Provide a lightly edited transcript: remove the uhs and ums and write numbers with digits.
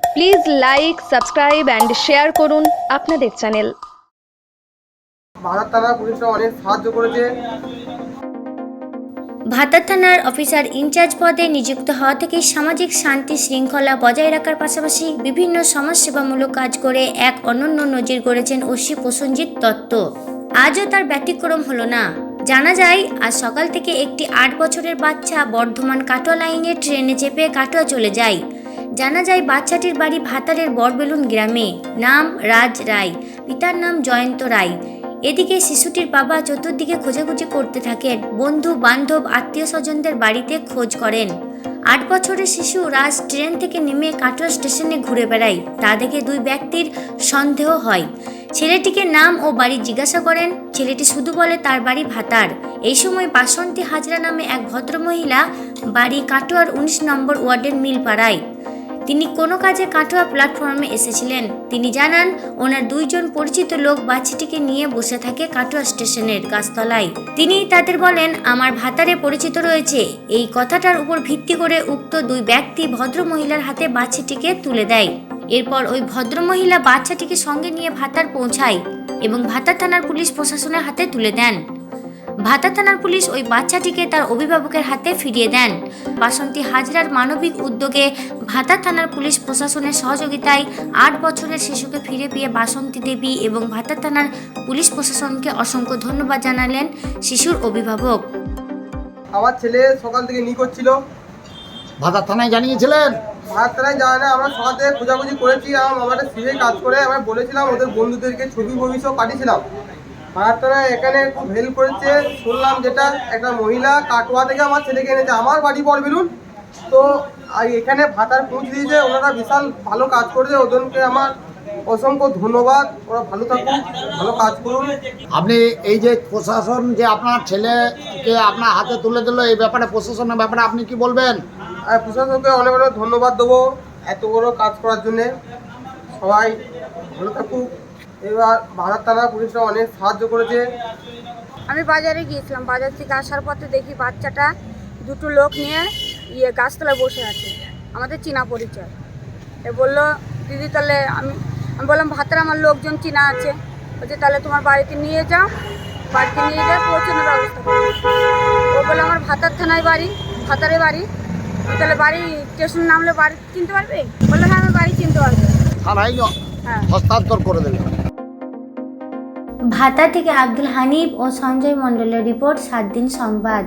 Please like, subscribe and share করুন আপনাদের channel. ভাতার থানা পুলিশরা অনেক সাহায্য করেছে। ভাতার থানার অফিসার ইনচার্জ পদে নিযুক্ত হওয়া থেকে সামাজিক শান্তি শৃঙ্খলা বজায় রাখার পাশাপাশি বিভিন্ন সমাজসেবামূলক কাজ করে এক অনন্য নজির গড়েছেন ওসি প্রসেনজিৎ দত্ত। আজও তার ব্যতিক্রম হলো না। জানা যায়, আজ সকাল থেকে একটি 8 বছরের বাচ্চা বর্ধমান কাটোয়া লাইনে ট্রেনে চেপে কাটোয়া চলে যায়। জানা যায়, বাচ্চাটির বাড়ি ভাতারের বড়বেলুন গ্রামে। নাম রাজ রায়, পিতার নাম জয়ন্ত রায়। এদিকে শিশুটির বাবা চতুর্দিকে খোঁজাখুঁজি করতে থাকেন। বন্ধু বান্ধব আত্মীয় স্বজনদের বাড়িতে খোঁজ করেন। 8 বছরের শিশু রাজ ট্রেন থেকে নেমে কাটোয়া স্টেশনে ঘুরে বেড়ায়। তা দেখে দুই ব্যক্তির সন্দেহ হয়। ছেলেটিকে নাম ও বাড়ি জিজ্ঞাসা করেন। ছেলেটি শুধু বলে তার বাড়ি ভাতার। এই সময় বাসন্তী হাজরা নামে এক ভদ্রমহিলা, বাড়ি কাটোয়ার 19 নম্বর ওয়ার্ডের মিলপাড়ায়। তিনি কোনো কাজে কাটোয়া প্ল্যাটফর্মে এসেছিলেন। তিনি জানান, ওনার 2 জন পরিচিত লোক বাচ্চাটিকে নিয়ে বসে থাকে কাটোয়া স্টেশনের গাছতলায়। তিনি তাদের বলেন, আমার ভাতারে পরিচিত রয়েছে। এই কথাটার উপর ভিত্তি করে উক্ত 2 ব্যক্তি ভদ্রমহিলার হাতে বাচ্চাটিকে তুলে দেয়। এরপর ওই ভদ্রমহিলা বাচ্চাটিকে সঙ্গে নিয়ে ভাতার পৌঁছায় এবং ভাতার থানার পুলিশ প্রশাসনের হাতে তুলে দেন। ভাতার থানার পুলিশ ওই বাচ্চাটিকে তার অভিভাবকের হাতে ফিরিয়ে দেন। বাসন্তী হাজরার মানবিক উদ্যোগে ভাতার থানার পুলিশ প্রশাসনের সহযোগিতায় 8 বছরের শিশুকে ফিরে পেয়ে বাসন্তী দেবী এবং ভাতার থানার পুলিশ প্রশাসনকে অসংখ্য ধন্যবাদ জানালেন শিশুর অভিভাবক। আমার ছেলে সকাল থেকে নিখোঁজ ছিল। ভাতার থানায় জানিয়েছিলেন? ভাতার থানায় জানা না, আমরা সকাল থেকে খোঁজাখুঁজি করেছি। আমাদের সিভে কাজ করে আমরা বলেছিলাম, ওদের বন্ধুদেরকে ছবি সব পাঠিয়েছিলাম। ভাতার থানায় এখানে খুব হেল্প করেছে। শুনলাম যেটা একটা মহিলা কাটোয়া থেকে আমার ছেলেকে এনেছে, আমার বাড়ি বড়বেলুন। তো এখানে ভাতার পৌঁছে দিয়েছে। ওনারা বিশাল ভালো কাজ করেছে, ওদেরকে আমার অসংখ্য ধন্যবাদ। ওরা ভালো থাকুন, ভালো কাজ করুন। আপনি এই যে প্রশাসন যে আপনার ছেলেকে আপনার হাতে তুলে দিল, এই ব্যাপারে প্রশাসনের ব্যাপারে আপনি কি বলবেন? আর প্রশাসনকে অনেক অনেক ধন্যবাদ দেবো এত বড় কাজ করার জন্যে। সবাই ভালো থাকুক। এবার ভাতার থানা পুলিশরা অনেক সাহায্য করেছে। আমি বাজারে গিয়েছিলাম, বাজার থেকে আসার পথে দেখি বাচ্চাটা 2টো লোক নিয়ে গাছতলায় বসে আছে, আমাদের চীনা পরিচয়। এ বললো, দিদি তাহলে আমি বললাম ভাতার আমার লোকজন চীনা আছে। বলছে তাহলে তোমার বাড়িতে নিয়ে যাও, বাড়িতে নিয়ে যাও পৌঁছানোর ব্যবস্থা করো। ও বললো আমার ভাতার থানায় বাড়ি, ভাতারে বাড়ি। তাহলে বাড়ি স্টেশন নামলে বাড়ি চিনতে পারবে? বললো হ্যাঁ আমি বাড়ি চিনতে পারবো। থানায় হ্যাঁ, হস্তান্তর করে দেবেন। ভাতা থেকে আব্দুল হানিফ ও সঞ্জয় মণ্ডলের রিপোর্ট, 7 দিন সংবাদ।